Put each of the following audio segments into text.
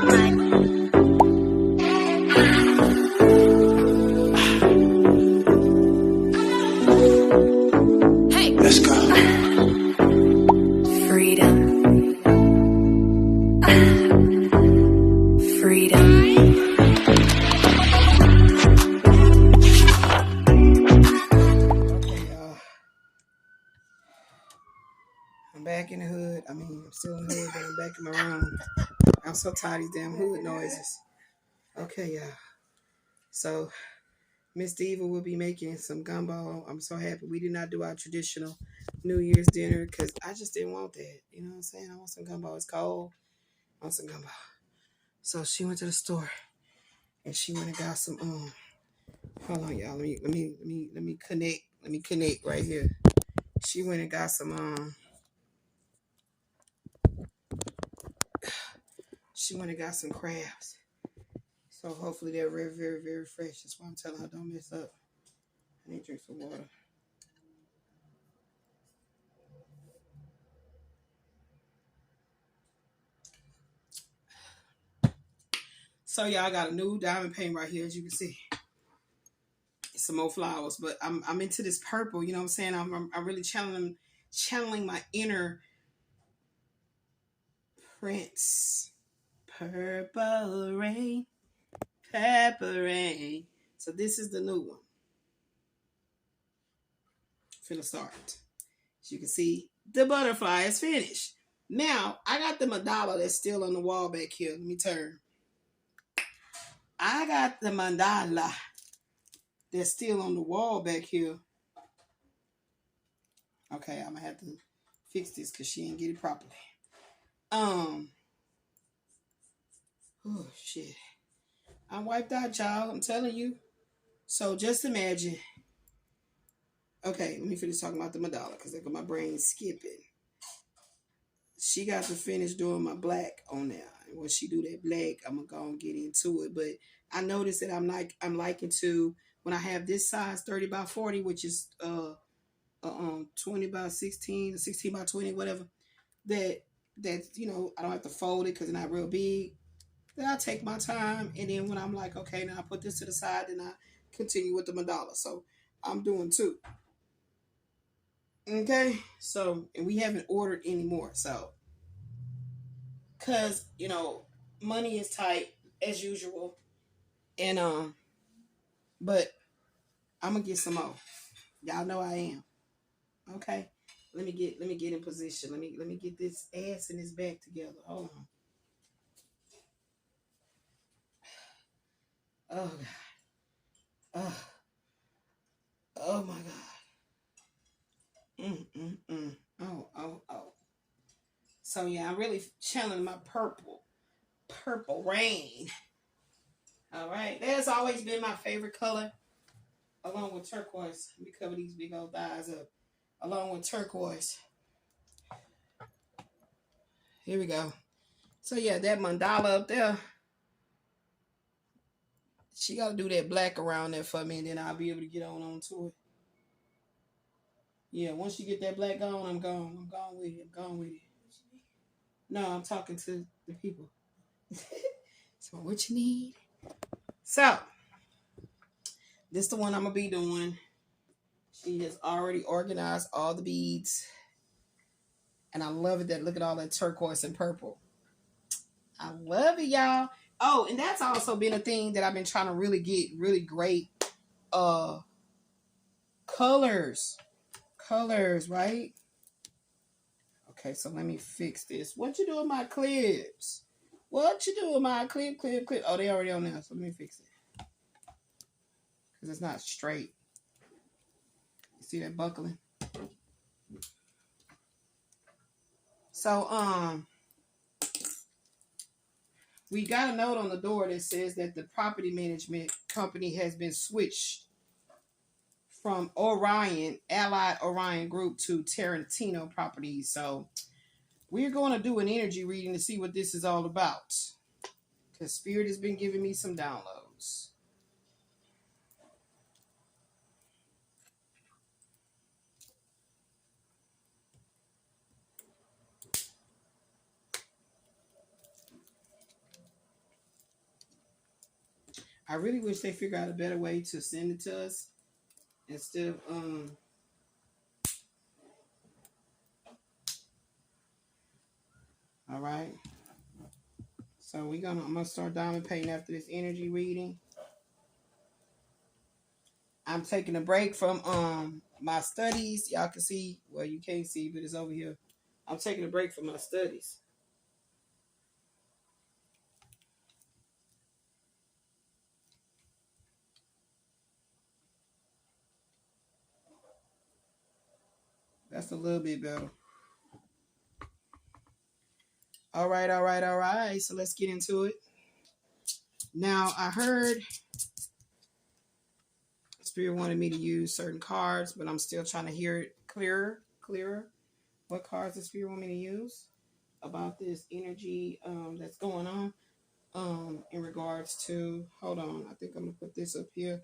Hey, let's go. Freedom. Freedom. I'm back in the hood. I mean, I'm still in the hood, but I'm back in my room. I'm so tired of these damn hood noises. Okay, y'all. So, Miss Diva will be making some gumbo. I'm so happy we did not do our traditional New Year's dinner because I just didn't want that. You know what I'm saying? I want some gumbo. It's cold. I want some gumbo. So she went to the store and she went and got some. Hold on, y'all. Let me connect. Let me connect right here. She went and got some. She went and got some crabs. So hopefully they're very, very, very fresh. That's why I'm telling her don't mess up. I need to drink some water. So yeah, I got a new diamond paint right here, as you can see. Some more flowers, but I'm into this purple. You know what I'm saying? I'm really channeling my inner Prince. Purple rain, pepper rain. So this is the new one. Finna start. As you can see, the butterfly is finished. Now I got the mandala that's still on the wall back here. Let me turn. I got the mandala that's still on the wall back here. Okay, I'm gonna have to fix this because she didn't get it properly. Oh shit. I'm wiped out, y'all. I'm telling you. So just imagine. Okay, let me finish talking about the mandala because I got my brain skipping. She got to finish doing my black on there. And when she do that black, I'm gonna go and get into it. But I noticed that I'm liking to when I have this size 30 by 40, which is 20 by 16, 16 by 20, whatever. That you know I don't have to fold it because it's not real big. Then I take my time, and then when I'm like, okay, now I put this to the side, and I continue with the mandala. So I'm doing two. Okay, so and we haven't ordered anymore, so because you know money is tight as usual, and but I'm gonna get some more. Y'all know I am. Okay, let me get in position. Let me get this ass and this back together. Hold on. Oh god. Oh my god. Oh. So yeah, I'm really channeling my purple rain. All right, that's always been my favorite color, along with turquoise. Let me cover these big old thighs up. Along with turquoise. Here we go. So yeah, that mandala up there, she got to do that black around there for me, and then I'll be able to get on to it. Yeah, once you get that black on, I'm gone. I'm gone with it. I'm gone with it. No, I'm talking to the people. So what you need? So this the one I'm gonna be doing. She has already organized all the beads, and I love it. That look at all that turquoise and purple. I love it, y'all. Oh, and that's also been a thing that I've been trying to really get really great colors. Colors, right? Okay, so let me fix this. What you doing my clips? What you doing my clip? Oh, they already on there, so let me fix it. Because it's not straight. You see that buckling? So, we got a note on the door that says that the property management company has been switched from Allied Orion Group to Tarantino Properties. So we're going to do an energy reading to see what this is all about. Because Spirit has been giving me some downloads. I really wish they figure out a better way to send it to us instead of all right. So I'm gonna start diamond painting after this energy reading. I'm taking a break from my studies. Y'all can see, well, you can't see, but it's over here. I'm taking a break from my studies. That's a little bit better. All right. So let's get into it. Now, I heard Spirit wanted me to use certain cards, but I'm still trying to hear it clearer. What cards does Spirit want me to use about this energy that's going on in regards to, hold on, I think I'm going to put this up here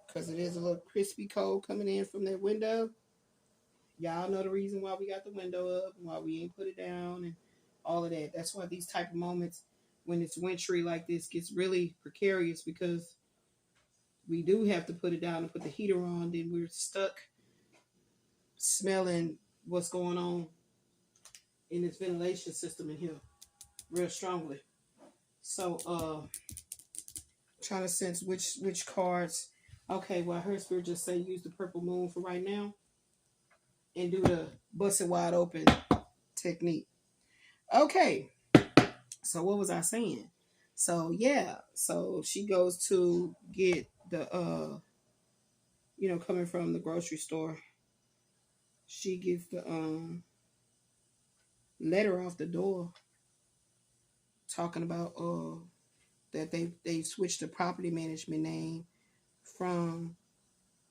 because it is a little crispy cold coming in from that window. Y'all know the reason why we got the window up and why we ain't put it down and all of that. That's why these type of moments when it's wintry like this gets really precarious, because we do have to put it down and put the heater on. Then we're stuck smelling what's going on in this ventilation system in here real strongly. So trying to sense which cards. Okay, well, I heard Spirit just say use the purple moon for right now and do the bust it wide open technique. Okay, so what was I saying? So yeah, so she goes to get the coming from the grocery store, she gets the letter off the door talking about that they switched the property management name from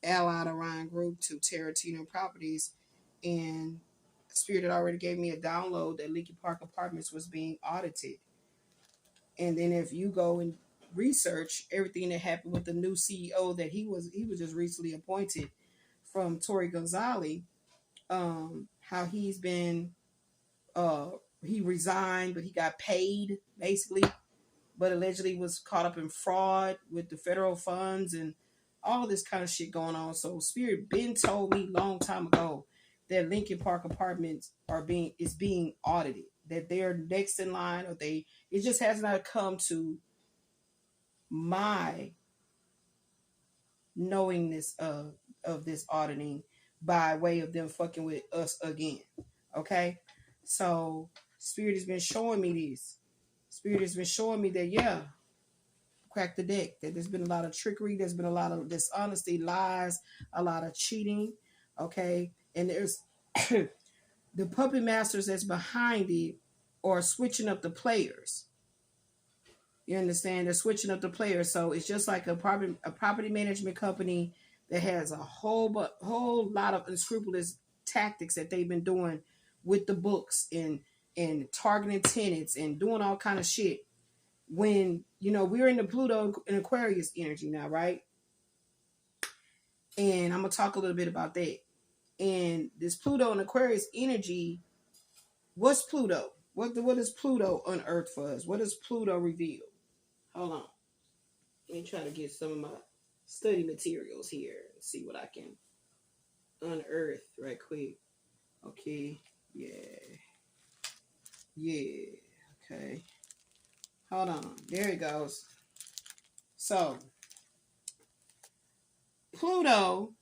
Allied Orion Group to Tarantino Properties, and Spirit had already gave me a download that Lincoln Park Apartments was being audited. And then if you go and research everything that happened with the new CEO that he was just recently appointed from Tori Gonzalez, how he's been he resigned, but he got paid basically, but allegedly was caught up in fraud with the federal funds and all this kind of shit going on. So Spirit Ben told me long time ago that Lincoln Park Apartments is being audited, that they're next in line, or it just has not come to my knowingness of this auditing by way of them fucking with us again. Okay, so Spirit has been showing me this. Spirit has been showing me that, yeah, crack the deck, that there's been a lot of trickery, there's been a lot of dishonesty, lies, a lot of cheating. Okay, and there's the puppet masters that's behind it are switching up the players. You understand? They're switching up the players. So it's just like a property management company that has a whole lot of unscrupulous tactics that they've been doing with the books and targeting tenants and doing all kind of shit. When, we're in the Pluto and Aquarius energy now, right? And I'm going to talk a little bit about that. And this Pluto and Aquarius energy, what's Pluto? What does Pluto unearth for us? What does Pluto reveal? Hold on. Let me try to get some of my study materials here and see what I can unearth right quick. Okay. Yeah. Okay. Hold on. There it goes. So, Pluto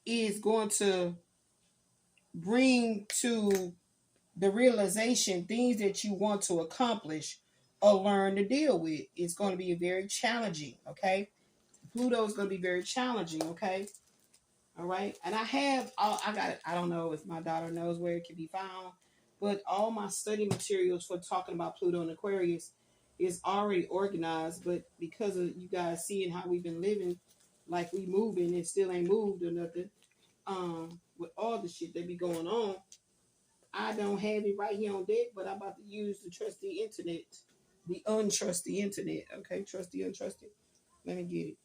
is going to bring to the realization things that you want to accomplish or learn to deal with. It's going to be very challenging, okay? Pluto is going to be very challenging, okay? All right. And I don't know if my daughter knows where it can be found, but all my study materials for talking about Pluto and Aquarius is already organized. But because of you guys seeing how we've been living, like we moving, it still ain't moved or nothing. With all the shit that be going on, I don't have it right here on deck, but I'm about to use the trusty internet, the untrusty internet. Okay, trusty, untrusted. Let me get it.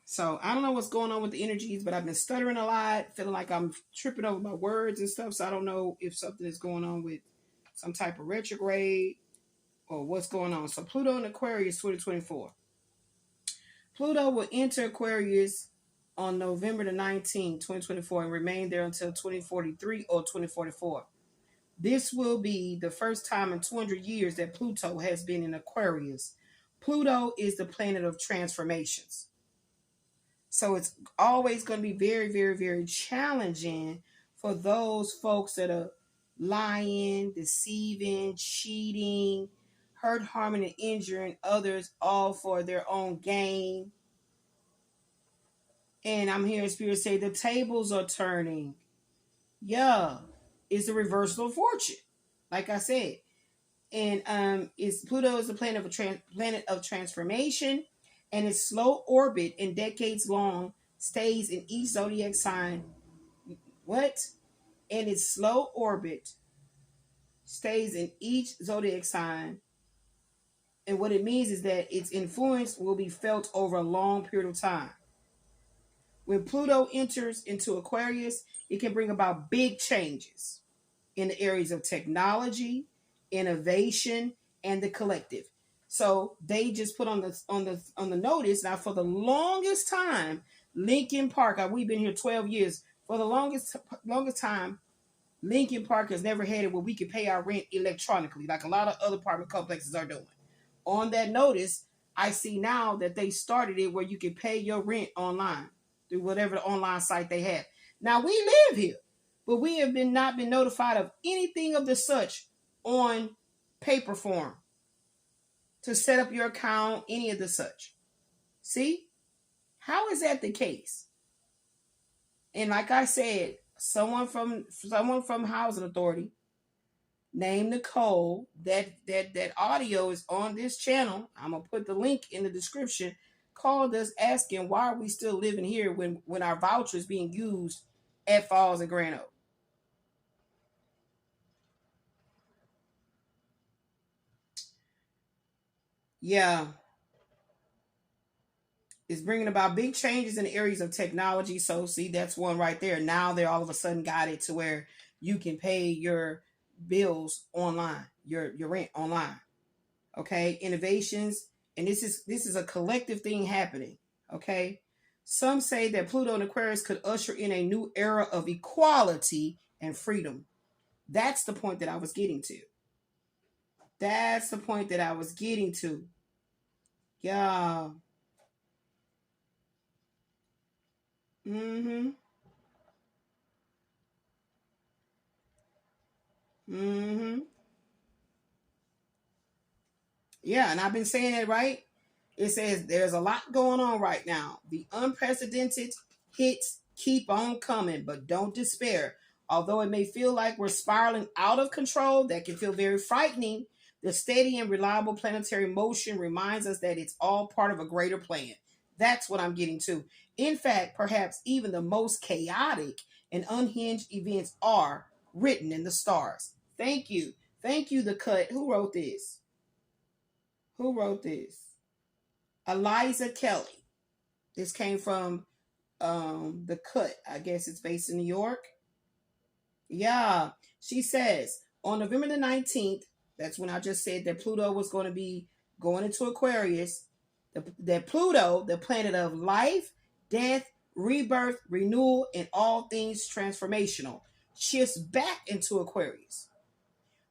So I don't know what's going on with the energies, but I've been stuttering a lot, feeling like I'm tripping over my words and stuff. So I don't know if something is going on with some type of retrograde or what's going on. So Pluto in Aquarius 2024. Pluto will enter Aquarius on November the 19th, 2024, and remain there until 2043 or 2044. This will be the first time in 200 years that Pluto has been in Aquarius. Pluto is the planet of transformations. So it's always going to be very, very, very challenging for those folks that are lying, deceiving, cheating, hurt, harming, and injuring others, all for their own gain. And I'm hearing Spirit say the tables are turning. Yeah, it's the reversal of fortune. Like I said, and is Pluto is the planet of transformation, and its slow orbit and decades long stays in each zodiac sign. What? And its slow orbit stays in each zodiac sign, and what it means is that its influence will be felt over a long period of time. When Pluto enters into Aquarius, it can bring about big changes in the areas of technology, innovation, and the collective. So they just put on the notice now for the longest time, Lincoln Park. We've been here 12 years. For the longest time, Lincoln Park has never had it where we can pay our rent electronically, like a lot of other apartment complexes are doing. On that notice, I see now that they started it where you can pay your rent online through whatever the online site they have. Now we live here, but we have not been notified of anything of the such on paper form to set up your account, any of the such. See? How is that the case? And like I said, someone from Housing Authority named Nicole, that audio is on this channel. I'm gonna put the link in the description. Called us asking why are we still living here when our voucher is being used at Falls and Grand Oak. Yeah, it's bringing about big changes in the areas of technology. So see, that's one right there. Now they're all of a sudden got it to where you can pay your bills online, your rent online. Okay, innovations, and this is a collective thing happening. Okay, some say that Pluto and Aquarius could usher in a new era of equality and freedom. That's the point that I was getting to. That's the point that I was getting to. Yeah. Mm-hmm. Mm-hmm. Yeah, and I've been saying it right. It says there's a lot going on right now. The unprecedented hits keep on coming, but don't despair. Although it may feel like we're spiraling out of control, that can feel very frightening. The steady and reliable planetary motion reminds us that it's all part of a greater plan. That's what I'm getting to. In fact, perhaps even the most chaotic and unhinged events are written in the stars. Thank you. Thank you, The Cut. Who wrote this? Who wrote this? Eliza Kelly. This came from The Cut. I guess it's based in New York. Yeah. She says on November the 19th, that's when I just said that Pluto was going to be going into Aquarius. That Pluto, the planet of life, death, rebirth, renewal, and all things transformational, shifts back into Aquarius.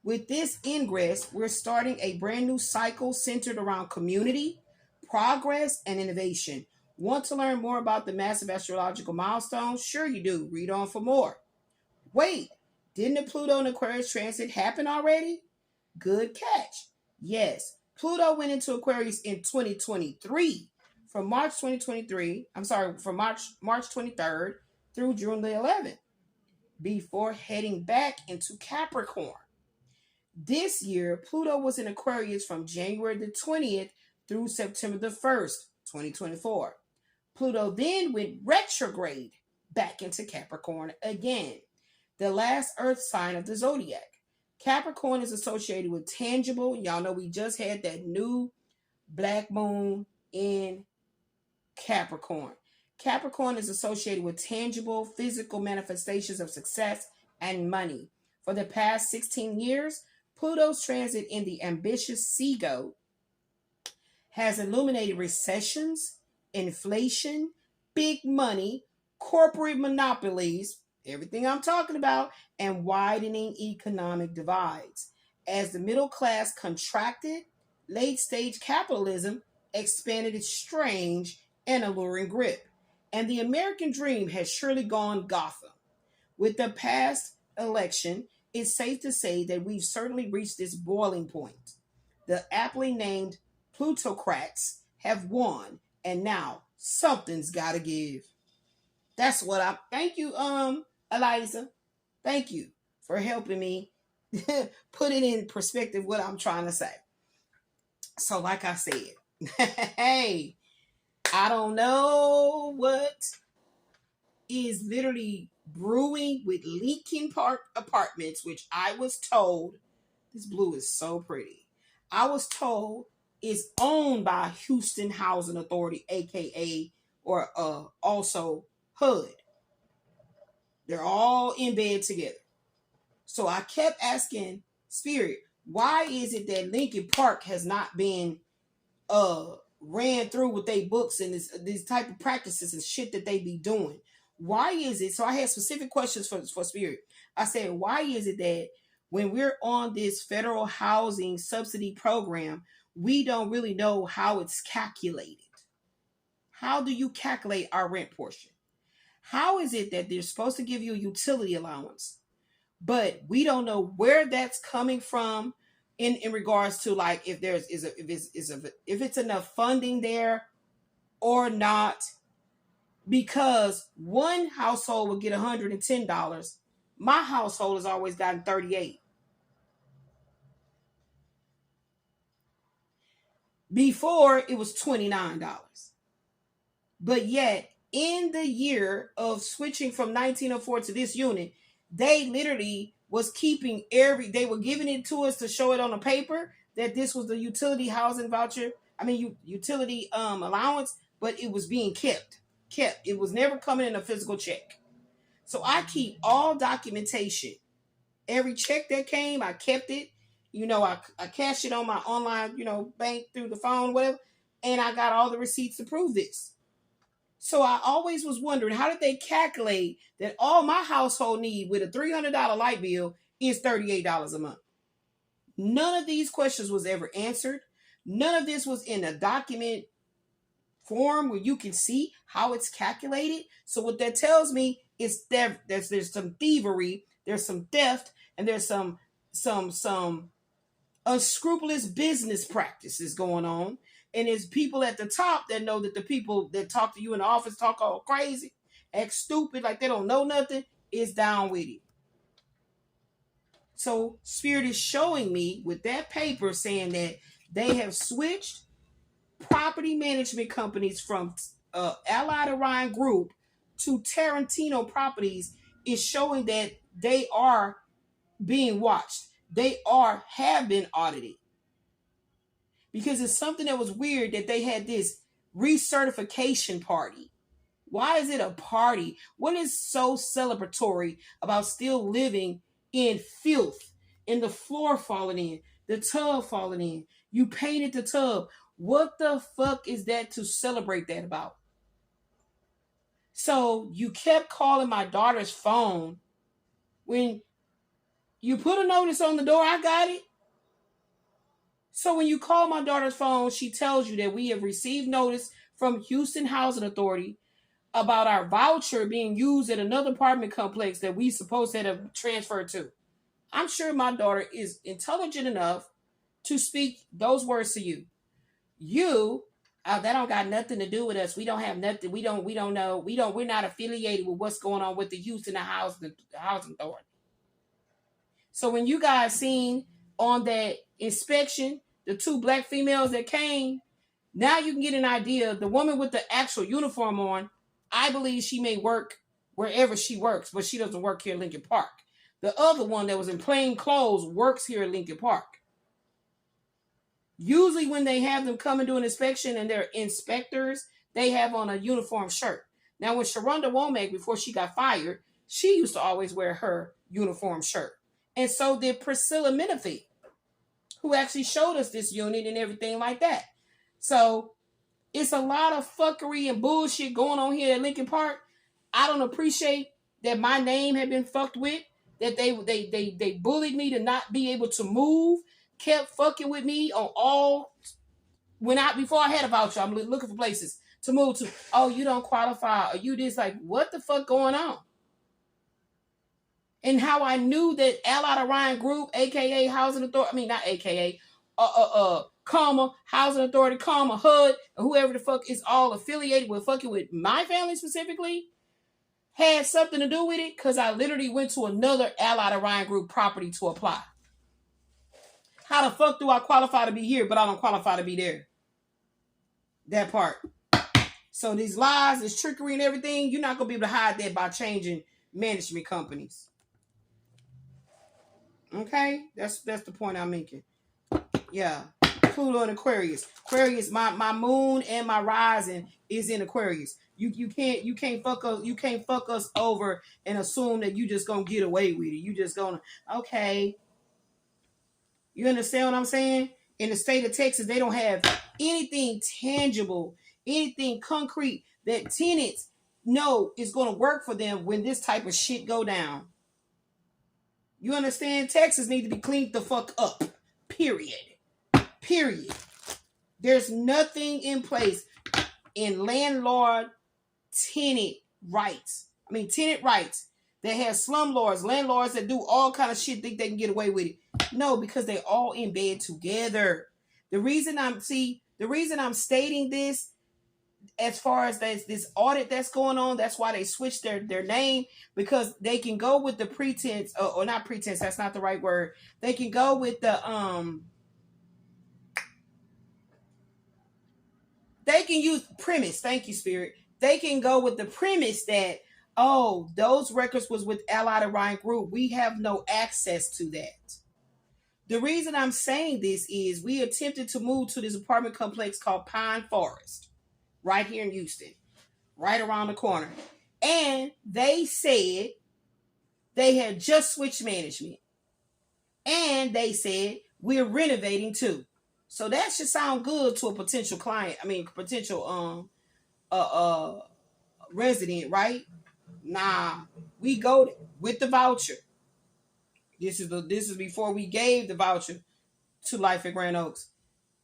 With this ingress, we're starting a brand new cycle centered around community, progress, and innovation. Want to learn more about the massive astrological milestones? Sure you do. Read on for more. Wait, didn't the Pluto and Aquarius transit happen already? Good catch. Yes, Pluto went into Aquarius in 2023. From March 2023, from March 23rd through June the 11th, before heading back into Capricorn. This year, Pluto was in Aquarius from January the 20th through September the 1st, 2024. Pluto then went retrograde back into Capricorn again, the last earth sign of the zodiac. Capricorn is associated with tangible. Y'all know we just had that new black moon in Capricorn. Capricorn is associated with tangible physical manifestations of success and money. For the past 16 years, Pluto's transit in the ambitious sea goat has illuminated recessions, inflation, big money, corporate monopolies, everything I'm talking about, and widening economic divides. As the middle class contracted, late stage capitalism expanded its strange and alluring grip. And the American dream has surely gone Gotham. With the past election, it's safe to say that we've certainly reached this boiling point. The aptly named plutocrats have won, and now something's got to give. That's what I thank you, Eliza. Thank you for helping me put it in perspective what I'm trying to say. So, like I said, hey, I don't know what is literally brewing with Lincoln Park Apartments, which I was told, this blue is so pretty. I was told is owned by Houston Housing Authority, aka or also HUD. They're all in bed together. So I kept asking Spirit, why is it that Lincoln Park has not been ran through with their books and these type of practices and shit that they be doing? Why is it? So I had specific questions for Spirit. I said, why is it that when we're on this federal housing subsidy program, we don't really know how it's calculated? How do you calculate our rent portion? How is it that they're supposed to give you a utility allowance, but we don't know where that's coming from in regards to like if it's enough funding there or not? Because one household will get $110. My household has always gotten $38. Before it was $29. But yet, in the year of switching from 1904 to this unit, they literally was keeping they were giving it to us to show it on a paper that this was the utility housing voucher. Utility allowance, but it was being kept. It was never coming in a physical check. So I keep all documentation. Every check that came, I kept it. I cashed it on my online, bank through the phone, whatever. And I got all the receipts to prove this. So I always was wondering, how did they calculate that all my household need with a $300 light bill is $38 a month? None of these questions was ever answered. None of this was in a document form where you can see how it's calculated. So what that tells me is that there's some thievery, there's some theft, and there's some unscrupulous business practices going on. And there's people at the top that know that the people that talk to you in the office talk all crazy, act stupid, like they don't know nothing, is down with it. So Spirit is showing me with that paper saying that they have switched property management companies from Allied Orion Group to Tarantino Properties, is showing that they are being watched. They have been audited. Because it's something that was weird that they had this recertification party. Why is it a party? What is so celebratory about still living in filth, in the floor falling in, the tub falling in? You painted the tub. What the fuck is that to celebrate that about? So you kept calling my daughter's phone. When you put a notice on the door, I got it. So when you call my daughter's phone, she tells you that we have received notice from Houston Housing Authority about our voucher being used at another apartment complex that we supposed to have transferred to. I'm sure my daughter is intelligent enough to speak those words to you. That don't got nothing to do with us. We don't have nothing. We don't know. We're not affiliated with what's going on with the Houston Housing Authority. So when you guys seen on that inspection, the two black females that came, now you can get an idea. The woman with the actual uniform on, I believe she may work wherever she works, but she doesn't work here in Lincoln Park. The other one that was in plain clothes works here in Lincoln Park. Usually when they have them come and do an inspection and they're inspectors, they have on a uniform shirt. Now with Sharonda Womack, before she got fired, she used to always wear her uniform shirt. And so did Priscilla Menifee. who actually showed us this unit and everything like that. So it's a lot of fuckery and bullshit going on here at Lincoln Park. I don't appreciate that my name had been fucked with, that they bullied me to not be able to move, kept fucking with me on all, before I had a voucher, I'm looking for places to move to. Oh, you don't qualify, or you this, like, what the fuck going on? And how I knew that Allied Orion Group, aka Housing Authority, I mean not aka, Housing Authority, HUD, or whoever the fuck is all affiliated with fucking with my family specifically, had something to do with it, because I literally went to another Allied Orion Group property to apply. How the fuck do I qualify to be here, but I don't qualify to be there? That part. So these lies, this trickery and everything, you're not going to be able to hide that by changing management companies. Okay? That's the point I'm making. Yeah. Pluto and Aquarius. Aquarius, my moon and my rising is in Aquarius. You can't fuck us over and assume that you just gonna get away with it. You just gonna, okay. You understand what I'm saying? In the state of Texas, they don't have anything tangible, anything concrete that tenants know is going to work for them when this type of shit go down. You understand? Texas needs to be cleaned the fuck up. Period. There's nothing in place in tenant rights that have slumlords, landlords that do all kind of shit, think they can get away with it. No, because they're all in bed together. The reason I'm stating this, as far as this audit that's going on, that's why they switched their name, because they can go with the pretense, or not pretense, that's not the right word. They can go with the they can use premise. Thank you, Spirit. They can go with the premise that, oh, those records was with Allied Orion Group. We have no access to that. The reason I'm saying this is we attempted to move to this apartment complex called Pine Forest, right here in Houston, right around the corner. And they said they had just switched management. And they said, we're renovating too. So that should sound good to a potential client. I mean, potential resident, right? Nah, we go with the voucher. This is before we gave the voucher to Life at Grand Oaks.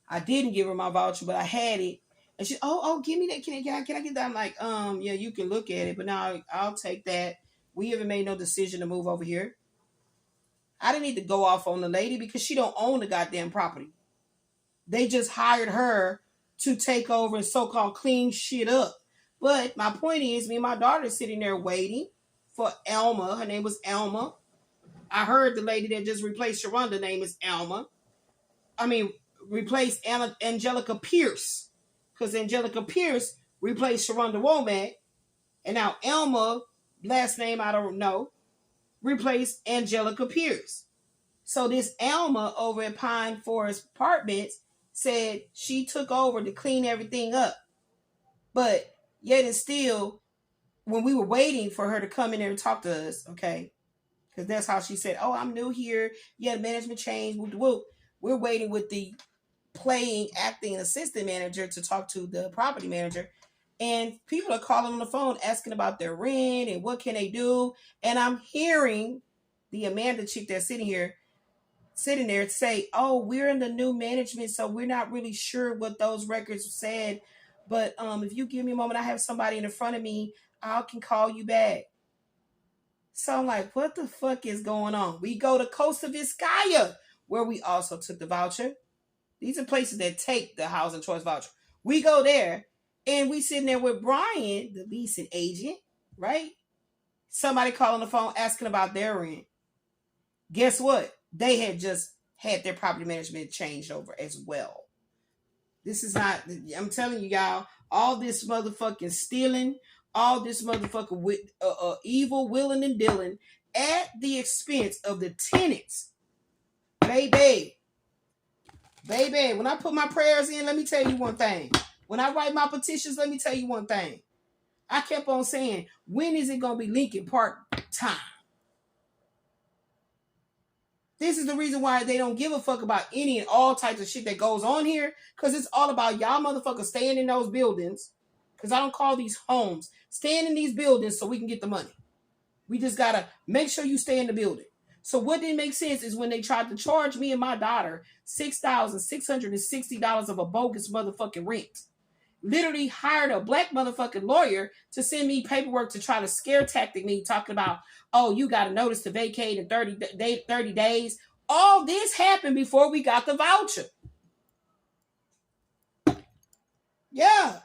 I didn't give her my voucher, but I had it. And she, give me that. Can I get that? I'm like, yeah, you can look at it, but now I'll take that. We haven't made no decision to move over here. I didn't need to go off on the lady because she don't own the goddamn property. They just hired her to take over and so-called clean shit up. But my point is, me and my daughter sitting there waiting for Elma. Her name was Elma. I heard the lady that just replaced Sharonda name is Elma. I mean, replaced Angelica P.I.C.S. Because Angelica P.I.C.S. replaced Sharonda Womack. And now Elma, last name I don't know, replaced Angelica P.I.C.S. So this Elma over at Pine Forest Apartments said she took over to clean everything up. But yet and still, when we were waiting for her to come in there and talk to us, okay, because that's how she said, oh, I'm new here. Yeah, the management changed. We're waiting with the acting assistant manager to talk to the property manager. And people are calling on the phone asking about their rent and what can they do. And I'm hearing the Amanda chick that's sitting there say, oh, we're in the new management, so we're not really sure what those records said. But if you give me a moment, I have somebody in front of me, I can call you back. So I'm like, what the fuck is going on? We go to Costa Vizcaya, where we also took the voucher. These are places that take the housing choice voucher. We go there, and we sitting there with Brian, the leasing agent, right? Somebody calling the phone asking about their rent. Guess what? They had just had their property management changed over as well. This is not, I'm telling you, y'all, all this motherfucking stealing, all this motherfucking with evil, willing, and dealing at the expense of the tenants. Baby, when I put my prayers in, let me tell you one thing. When I write my petitions, let me tell you one thing. I kept on saying, when is it going to be Lincoln Park time? This is the reason why they don't give a fuck about any and all types of shit that goes on here. Because it's all about y'all motherfuckers staying in those buildings. Because I don't call these homes. Staying in these buildings so we can get the money. We just got to make sure you stay in the building. So what didn't make sense is when they tried to charge me and my daughter $6,660 of a bogus motherfucking rent. Literally hired a black motherfucking lawyer to send me paperwork to try to scare tactic me, talking about, oh, you got a notice to vacate in 30 days. All this happened before we got the voucher. Yeah.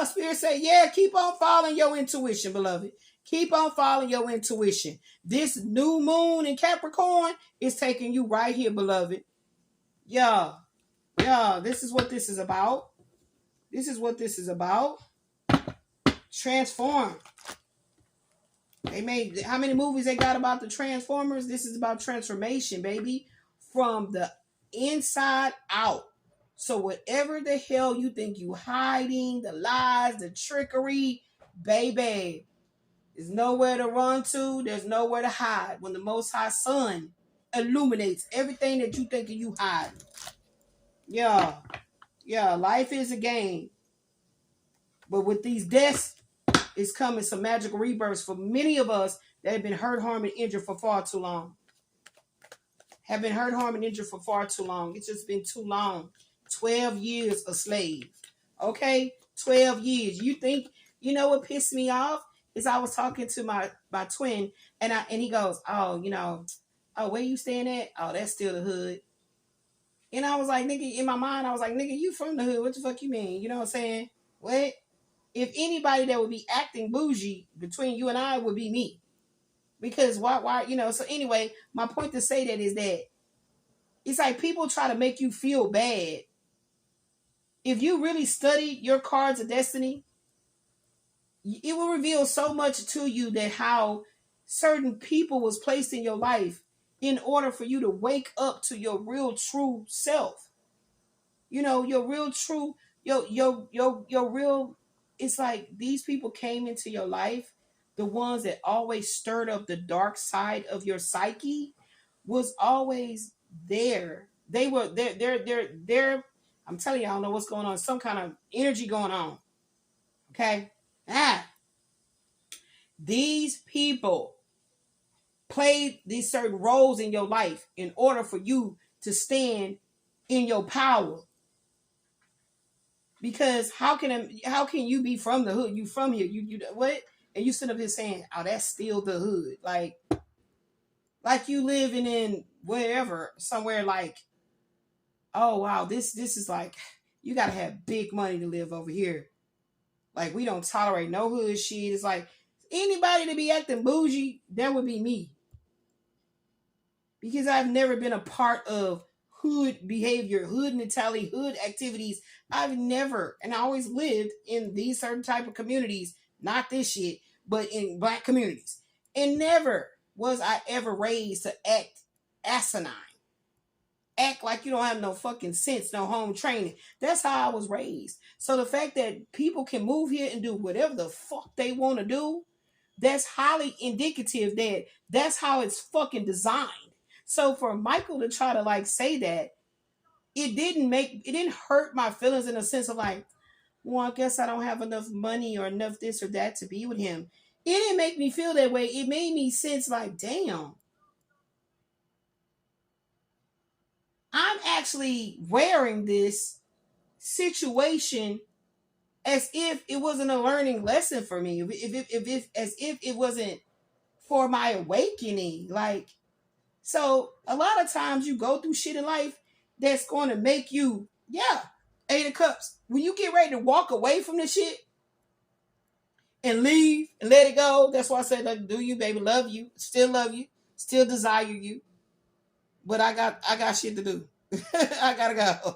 Spirit say, yeah, keep on following your intuition, beloved. Keep on following your intuition. This new moon in Capricorn is taking you right here, beloved. Yeah, this is what this is about. This is what this is about. Transform. They made, how many movies they got about the Transformers? This is about transformation, baby. From the inside out. So whatever the hell you think you hiding, the lies, the trickery, baby, there's nowhere to run to. There's nowhere to hide. When the Most High Sun illuminates everything that you think you hide. Yeah, life is a game. But with these deaths, it's coming some magical rebirths for many of us that have been hurt, harmed, and injured for far too long. Have been hurt, harmed, and injured for far too long. It's just been too long. 12 years a slave. Okay? 12 years. You think, you know what pissed me off? Is I was talking to my twin, and he goes, oh, where you staying at? Oh, that's still the hood. And I was like, nigga, in my mind, I was like, nigga, you from the hood. What the fuck you mean? You know what I'm saying? What? If anybody that would be acting bougie between you and I would be me. Because why, so anyway, my point to say that is that it's like people try to make you feel bad. If you really study your cards of destiny, it will reveal so much to you that how certain people was placed in your life in order for you to wake up to your real true self. Your real true, your real, it's like these people came into your life, the ones that always stirred up the dark side of your psyche was always there. They were they're I'm telling you, I don't know what's going on. Some kind of energy going on. Okay? These people played these certain roles in your life in order for you to stand in your power. Because how can you be from the hood? You from here? You what? And you sit up here saying, "Oh, that's still the hood." Like you living in wherever, somewhere like, oh wow, this is like, you gotta have big money to live over here. Like we don't tolerate no hood shit. It's like anybody to be acting bougie, that would be me. Because I've never been a part of hood behavior, hood mentality, hood activities. I've never, and I always lived in these certain type of communities, not this shit, but in black communities. And never was I ever raised to act asinine. Act like you don't have no fucking sense, no home training. That's how I was raised. So the fact that people can move here and do whatever the fuck they want to do, that's highly indicative that that's how it's fucking designed. So for Michael to try to like say that, it didn't hurt my feelings in a sense of like, well, I guess I don't have enough money or enough this or that to be with him. It didn't make me feel that way. It made me sense like, damn, I'm actually wearing this situation as if it wasn't a learning lesson for me. As if it wasn't for my awakening. Like, so a lot of times you go through shit in life that's going to make you, Eight of Cups. When you get ready to walk away from the shit and leave and let it go, that's why I said, like, do you, baby, love you, still desire you. But I got shit to do. I gotta go.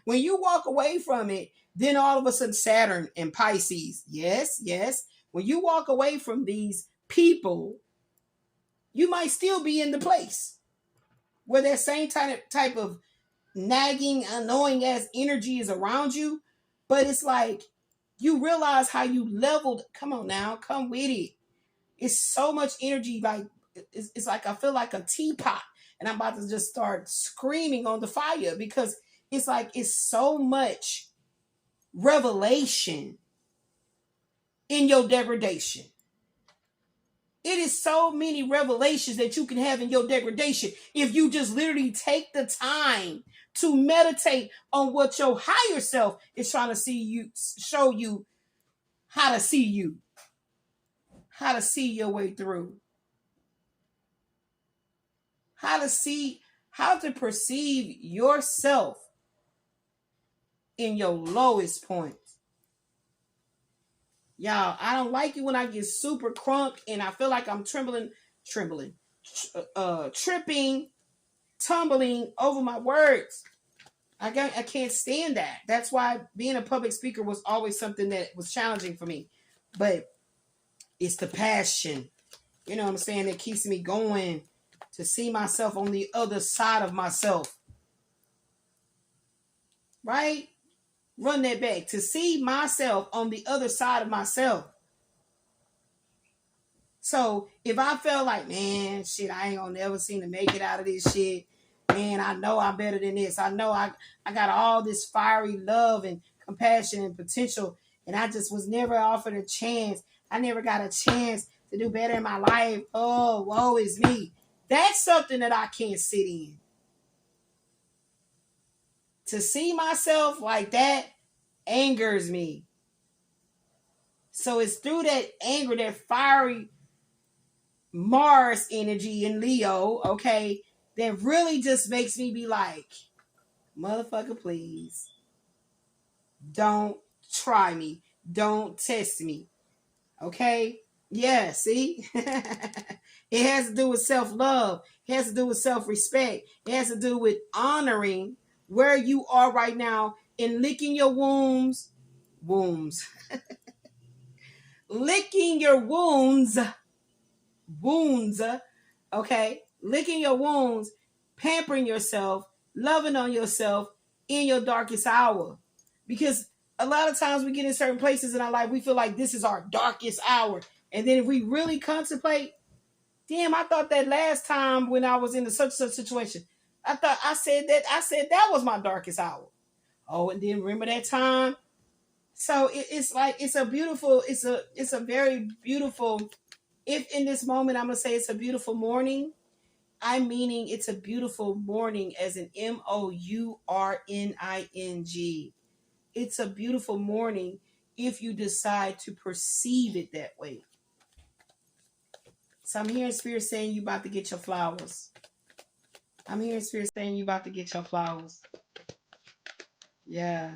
When you walk away from it, then all of a sudden Saturn and Pisces, yes. When you walk away from these people, you might still be in the place where that same type of nagging, annoying ass energy is around you. But it's like you realize how you leveled. Come on now, come with it. It's so much energy like it's like I feel like a teapot, and I'm about to just start screaming on the fire because it's like it's so much revelation in your degradation. It is so many revelations that you can have in your degradation if you just literally take the time to meditate on what your higher self is trying to show you how to see you, how to see your way through, how to perceive yourself in your lowest points. Y'all, I don't like it when I get super crunk and I feel like I'm tripping, tumbling over my words. I can't stand that. That's why being a public speaker was always something that was challenging for me. But it's the passion, you know what I'm saying, that keeps me going, to see myself on the other side of myself. Right? Run that back. To see myself on the other side of myself. So if I felt like, man, shit, I ain't gonna never seem to make it out of this shit. Man, I know I'm better than this. I know I got all this fiery love and compassion and potential, and I just was never offered a chance. I never got a chance to do better in my life. Oh, woe is me. That's something that I can't sit in. To see myself like that angers me. So it's through that anger, that fiery Mars energy in Leo, okay, that really just makes me be like, motherfucker, please. Don't try me. Don't test me. Okay? Yeah, see? It has to do with self-love. It has to do with self-respect. It has to do with honoring where you are right now and licking your wounds. Licking your wounds, okay? Licking your wounds, pampering yourself, loving on yourself in your darkest hour. Because a lot of times we get in certain places in our life, we feel like this is our darkest hour. And then if we really contemplate, damn, I thought that last time when I was in such situation, I said that was my darkest hour. Oh, and then remember that time? So it's like, it's a very beautiful, if in this moment I'm going to say it's a beautiful morning, I'm meaning it's a beautiful morning as in MOURNING. It's a beautiful morning if you decide to perceive it that way. So I'm hearing Spirit saying you about to get your flowers. I'm hearing Spirit saying you about to get your flowers. Yeah.